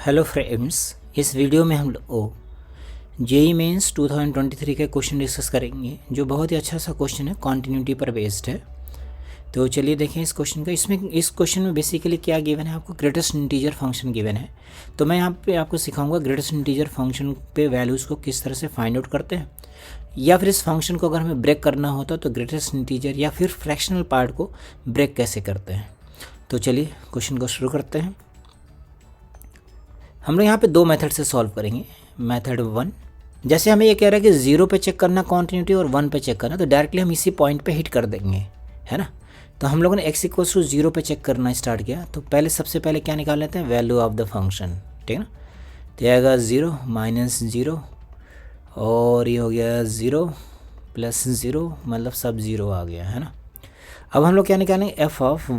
Hello friends, इस video में हम लोग जेई मेंस 2023 के क्वेश्चन डिस्कस करेंगे जो बहुत ही अच्छा सा क्वेश्चन है, कॉन्टिन्यूटी पर बेस्ड है। तो चलिए देखें इस क्वेश्चन का। इस क्वेश्चन में बेसिकली क्या गिवन है, आपको ग्रेटेस्ट इंटीजर फंक्शन गिवन है। तो मैं यहाँ पे आपको सिखाऊंगा ग्रेटेस्ट इंटीजर फंक्शन पे वैल्यूज़ को किस तरह से फाइंड आउट करते हैं, या फिर इस फंक्शन को अगर हमें ब्रेक करना होता तो ग्रेटेस्ट इंटीजर या फिर फ्रैक्शनल पार्ट को ब्रेक कैसे करते हैं। तो चलिए क्वेश्चन को शुरू करते हैं। हम लोग यहाँ पे दो मेथड से सॉल्व करेंगे। मेथड 1, जैसे हमें ये कह रहा है कि 0 पे चेक करना कॉन्टिन्यूटी और 1 पे चेक करना, तो डायरेक्टली हम इसी पॉइंट पे हिट कर देंगे, है ना। तो हम लोगों ने x इक्वल्स टू 0 पे चेक करना स्टार्ट किया। तो पहले सबसे पहले क्या निकाल लेते हैं, वैल्यू ऑफ द फंक्शन, ठीक है ना। तो आएगा 0 माइनस 0 और ये हो गया 0 प्लस 0, मतलब सब 0 आ गया, है ना। अब हम लोग क्या निकालेंगे, f ऑफ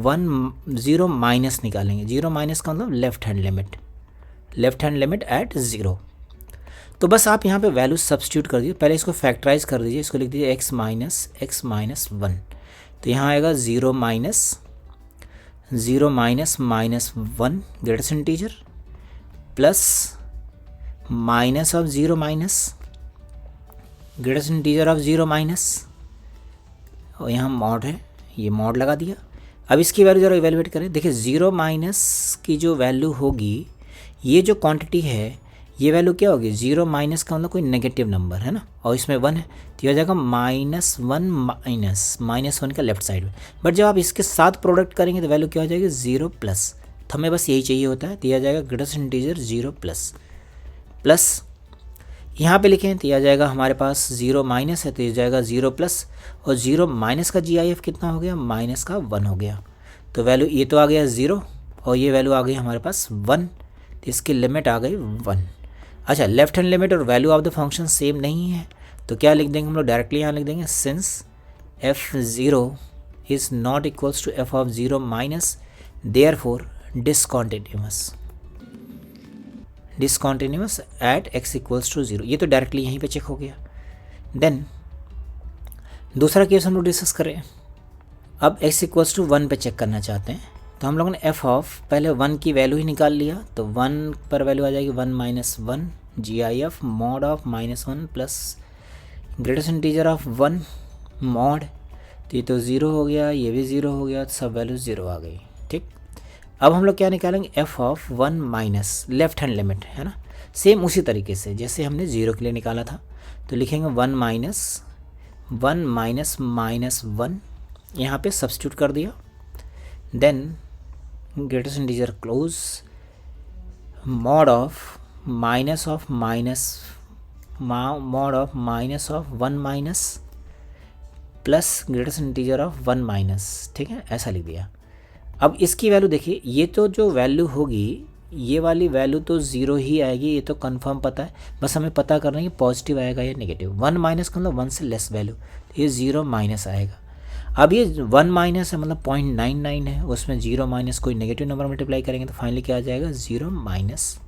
0 माइनस निकालेंगे। 0 माइनस का मतलब लेफ्ट हैंड लिमिट एट 0। तो बस आप यहाँ पे वैल्यू सब्स्टिट्यूट कर दीजिए। पहले इसको फैक्टराइज कर दीजिए, इसको लिख दीजिए x माइनस 1। तो यहाँ आएगा 0 minus 1 greatest integer plus minus of 0 minus greatest integer of 0 minus, और यहाँ मॉड है, ये मॉड लगा दिया। अब इसकी वैल्यू ज़रा इवेलुएट करें। देखिए 0 माइनस की जो वैल्यू होगी, ये जो क्वांटिटी है ये वैल्यू क्या होगी, 0 माइनस का मतलब कोई नेगेटिव नंबर है ना, और इसमें 1 है तो ये हो जाएगा -1 माइनस 1 का लेफ्ट साइड में। बट जब आप इसके साथ प्रोडक्ट करेंगे तो वैल्यू क्या हो जाएगी, 0 प्लस। तो हमें बस यही चाहिए होता है। तो यह आ जाएगा ग्रेटेस्ट इंटीजर 0 प्लस यहाँ पे लिखें तो यह आ जाएगा हमारे पास 0 माइनस है तो ये जाएगा 0 प्लस, और 0 माइनस का GIF कितना हो गया, माइनस का 1 हो गया। तो वैल्यू ये तो आ गया 0 और ये वैल्यू आ गई हमारे पास 1, तो इसकी लिमिट आ गई 1। अच्छा, लेफ्ट हैंड लिमिट और value of the function same नहीं है, तो क्या लिख देंगे हम लोग, डायरेक्टली यहाँ लिख देंगे since f0 is not equals to f of 0 minus, therefore discontinuous at x equals to 0। ये तो डायरेक्टली यहीं पे चेक हो गया। देन दूसरा केस हम लोग डिस्कस करें। अब x इक्वल्स टू 1 पे चेक करना चाहते हैं, तो हम लोगों ने f ऑफ पहले 1 की वैल्यू ही निकाल लिया। तो 1 पर वैल्यू आ जाएगी 1 minus 1 GIF mod of -1 plus greatest integer of 1 mod. तो ये तो 0 हो गया, ये भी 0 हो गया, तो सब वैल्यू 0 आ गई, ठीक। अब हम लोग क्या निकालेंगे, f of 1 minus left hand limit, है ना। सेम उसी तरीके से जैसे हमने 0 के लिए निकाला था। तो लिखेंगे 1 माइनस -1, यहाँ पे सब्स्टिट्यूट कर दिया। Then greatest integer close mod of minus of 1 minus plus greatest integer of 1 minus, ठीक है, ऐसा लिख दिया। अब इसकी वैल्यू देखिए, ये तो जो वैल्यू होगी ये वाली वैल्यू तो 0 ही आएगी, ये तो कंफर्म पता है। बस हमें पता करना है कि पॉजिटिव आएगा या नेगेटिव। 1 माइनस का मतलब 1 से लेस वैल्यू, तो ये 0 माइनस आएगा। अब ये 1 माइनस है मतलब 0.99 है, उसमें 0 माइनस कोई नेगेटिव नंबर मल्टीप्लाई करेंगे तो फाइनली क्या आ जाएगा, 0 माइनस।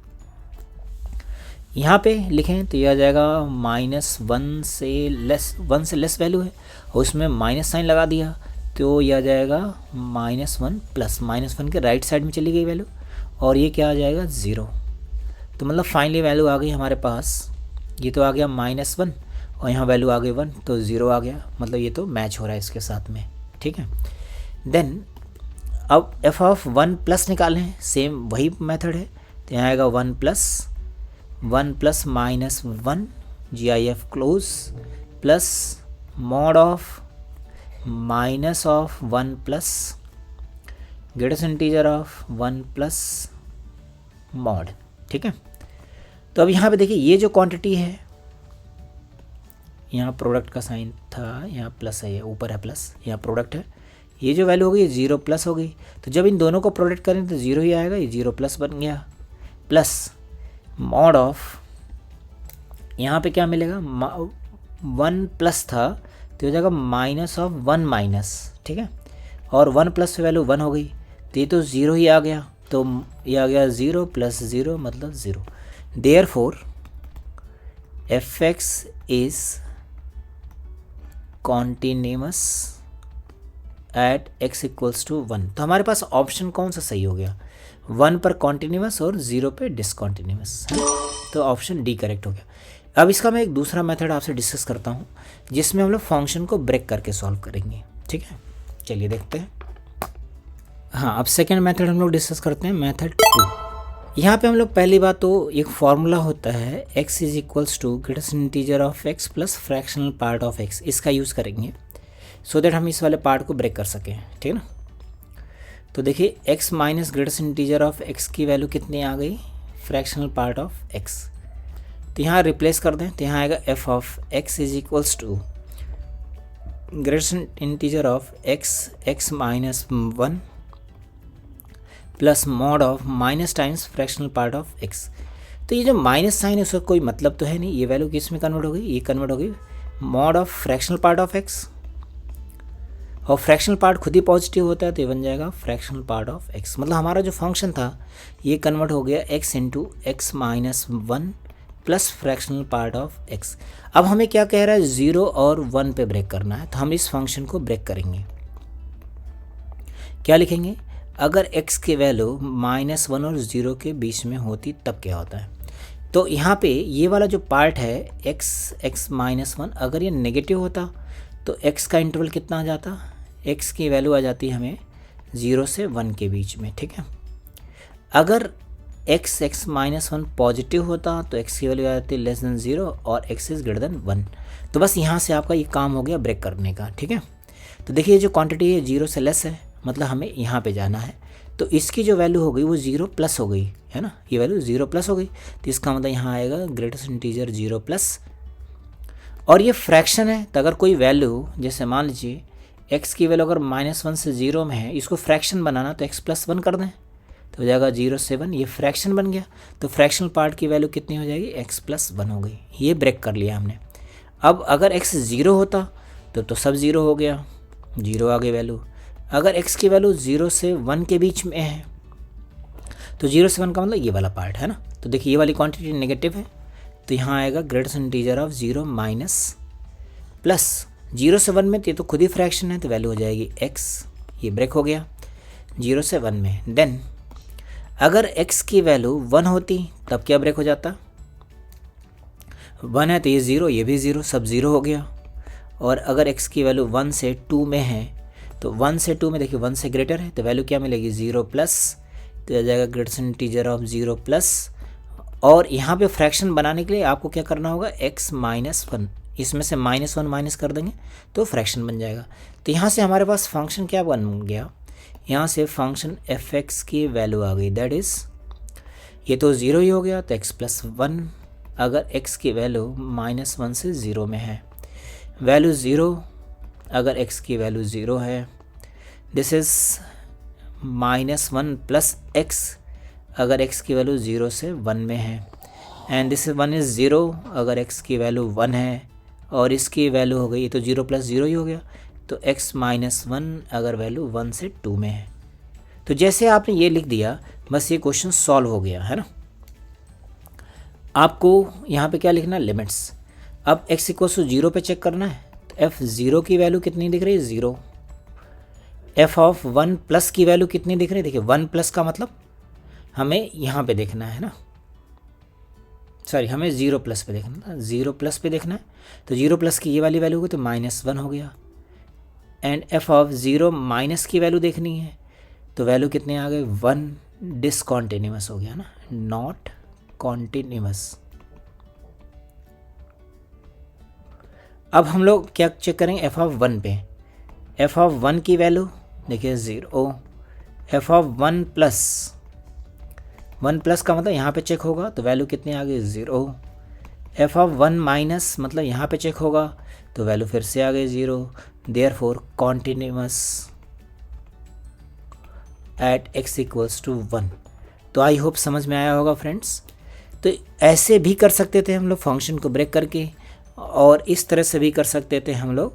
यहाँ पे लिखें तो ये आ जाएगा -1 से लेस वैल्यू है और उसमें माइनस साइन लगा दिया, तो ये आ जाएगा -1 प्लस -1 के राइट साइड में चली गई वैल्यू, और ये क्या आ जाएगा 0। तो मतलब फाइनली वैल्यू आ गई हमारे पास, ये तो आ गया -1 और यहाँ वैल्यू आ गई 1, तो 0 आ गया। मतलब ये तो मैच हो रहा है इसके साथ में, ठीक है। देन अब f ऑफ 1 प्लस निकालें, सेम वही मेथड है। तो यहाँ आएगा 1 plus -1 GIF close plus mod of minus of 1 plus greatest integer of 1 plus mod, ठीक है। तो अब यहाँ पे देखिए ये जो क्वांटिटी है, यहाँ प्रोडक्ट का साइन था, यहाँ प्लस है, ये ऊपर है प्लस, यहाँ प्रोडक्ट है। ये जो वैल्यू हो गई 0 प्लस हो गई, तो जब इन दोनों को प्रोडक्ट करें तो 0 ही आएगा, ये 0 प्लस बन गया। प्लस मॉड ऑफ, यहाँ पे क्या मिलेगा, 1 प्लस था तो हो जाएगा माइनस ऑफ 1 माइनस, ठीक है। और 1 प्लस वैल्यू 1 हो गई, तो ये तो 0 ही आ गया, तो ये आ गया 0 प्लस 0 मतलब 0। Therefore fx is continuous at x equals to 1। तो हमारे पास ऑप्शन कौन सा सही हो गया, 1 पर कॉन्टिन्यूस और 0 पे डिसकॉन्टिन्यूस, है। तो ऑप्शन डी करेक्ट हो गया। अब इसका मैं एक दूसरा मेथड आपसे डिस्कस करता हूँ जिसमें हम लोग फंक्शन को ब्रेक करके सॉल्व करेंगे, ठीक है। चलिए देखते हैं। हाँ, अब सेकेंड मेथड हम लोग डिस्कस करते हैं, मेथड 2। यहाँ पे हम लोग पहली बात तो एक फार्मूला होता है x is equals to greatest integer of x plus fractional part of x, इसका यूज़ करेंगे सो दैट हम इस वाले पार्ट को ब्रेक कर सकें, ठीक है ना। तो देखिए x minus greatest integer of x की वैल्यू कितनी आ गई, फ्रैक्शनल पार्ट ऑफ x। तो यहाँ रिप्लेस कर दें, तो यहाँ आएगा f of x is equals to greatest integer of x minus 1 plus mod of minus times fractional part of x। तो ये जो माइनस साइन है उसका कोई मतलब तो है नहीं, ये वैल्यू किस में कन्वर्ट हो गई, ये कन्वर्ट हो गई mod of fractional part of x, और फ्रैक्शनल पार्ट खुद ही पॉजिटिव होता है तो ये बन जाएगा फ्रैक्शनल पार्ट ऑफ x। मतलब हमारा जो फंक्शन था ये कन्वर्ट हो गया x into x minus 1 plus fractional part of x। अब हमें क्या कह रहा है, 0 और 1 पे ब्रेक करना है, तो हम इस फंक्शन को ब्रेक करेंगे। क्या लिखेंगे, अगर x की वैल्यू -1 और 0 के बीच में होती तब क्या होता है। तो यहाँ पे ये वाला जो पार्ट है x माइनस 1, अगर ये नेगेटिव होता तो x का इंटरवल कितना आ जाता, x की वैल्यू आ जाती हमें 0 से 1 के बीच में, ठीक है। अगर x माइनस 1 पॉजिटिव होता तो x की वैल्यू आ जाती लेस देन 0 और x इज़ ग्रेटर देन 1। तो बस यहाँ से आपका ये काम हो गया ब्रेक करने का, ठीक है। तो देखिए ये जो क्वांटिटी है 0 से लेस है, मतलब हमें यहाँ पे जाना है, तो इसकी जो वैल्यू हो गई वो 0 प्लस हो गई, है ना। ये वैल्यू 0 प्लस हो गई, तो इसका मतलब यहाँ आएगा ग्रेटेस्ट इंटीजर 0 प्लस, और ये फ्रैक्शन है। तो अगर कोई वैल्यू, जैसे मान लीजिए x की वैल्यू अगर -1 से 0 में है, इसको फ्रैक्शन बनाना तो x प्लस 1 कर दें तो हो जाएगा 0 से 1, ये फ्रैक्शन बन गया। तो फ्रैक्शनल पार्ट की वैल्यू कितनी हो जाएगी, x प्लस 1 हो गई। ये ब्रेक कर लिया हमने। अब अगर x 0 होता तो सब 0 हो गया, 0 आ गई वैल्यू। अगर x की वैल्यू 0 से 1 के बीच में है तो 0 से 1 का मतलब ये वाला पार्ट है ना। तो देखिए ये वाली क्वांटिटी नेगेटिव है, तो यहाँ आएगा greatest integer of 0 minus plus 0 से 1 में, तो ये तो खुद ही फ्रैक्शन है तो वैल्यू हो जाएगी x, ये ब्रेक हो गया 0 से 1 में। देन अगर x की वैल्यू 1 होती तब क्या ब्रेक हो जाता, 1 है तो ये 0, ये भी 0, सब 0 हो गया। और अगर x की वैल्यू 1 से 2 में है तो 1 से 2 में देखिए 1 से ग्रेटर है तो वैल्यू क्या मिलेगी, 0 प्लस, तो आ जाएगा ग्रेटेस्ट इंटीजर ऑफ 0 प्लस। और यहाँ पे फ्रैक्शन बनाने के लिए आपको क्या करना होगा, x माइनस 1, इसमें से -1 माइनस कर देंगे तो फ्रैक्शन बन जाएगा। तो यहाँ से हमारे पास फंक्शन क्या बन गया, यहाँ से फंक्शन f(x) की वैल्यू आ गई, दैट इज़ ये तो 0 ही हो गया, तो x प्लस 1 अगर x की वैल्यू -1 से 0 में है, वैल्यू 0 अगर x की वैल्यू 0 है, दिस इज़ -1 प्लस x अगर x की वैल्यू 0 से 1 में है, एंड दिस 1 इज़ 0 अगर x की वैल्यू 1 है, और इसकी वैल्यू हो गई, ये तो 0 प्लस 0 ही हो गया, तो x माइनस 1 अगर वैल्यू 1 से 2 में है। तो जैसे आपने ये लिख दिया, बस ये क्वेश्चन सॉल्व हो गया, है ना। आपको यहाँ पे क्या लिखना है, लिमिट्स। अब x इक्वल टू 0 पे चेक करना है, तो f0 की वैल्यू कितनी दिख रही है, 0। f ऑफ 1 प्लस की वैल्यू कितनी दिख रही है, देखिए 1 प्लस का मतलब हमें यहाँ पे देखना है ना, सॉरी हमें 0 प्लस पे देखना था, 0 प्लस पे देखना है। तो 0 प्लस की ये वाली वैल्यू होगी तो -1 हो गया, एंड f ऑफ 0 माइनस की वैल्यू देखनी है, तो वैल्यू कितने आ गए, 1, डिसकॉन्टिन्यूस हो गया ना, नॉट कॉन्टिन्यूस। अब हम लोग क्या चेक करेंगे, f ऑफ 1 पे, f ऑफ 1 की वैल्यू देखिए 0, f ऑफ 1 प्लस का मतलब यहाँ पे चेक होगा तो वैल्यू कितनी आ गई, 0। f ऑफ 1 माइनस मतलब यहाँ पे चेक होगा तो वैल्यू फिर से आ गई 0, therefore continuous at x equals to 1। तो आई होप समझ में आया होगा फ्रेंड्स। तो ऐसे भी कर सकते थे हम लोग फंक्शन को ब्रेक करके, और इस तरह से भी कर सकते थे हम लोग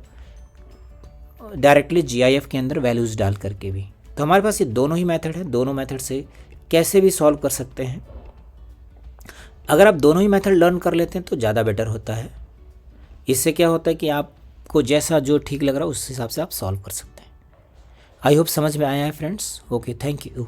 डायरेक्टली GIF के अंदर वैल्यूज़ डाल करके भी। तो हमारे पास ये दोनों ही मेथड है, दोनों मेथड से कैसे भी सॉल्व कर सकते हैं। अगर आप दोनों ही मेथड लर्न कर लेते हैं तो ज़्यादा बेटर होता है। इससे क्या होता है कि आपको जैसा जो ठीक लग रहा है उस हिसाब से आप सॉल्व कर सकते हैं। आई होप समझ में आया है फ्रेंड्स। Okay, thank you.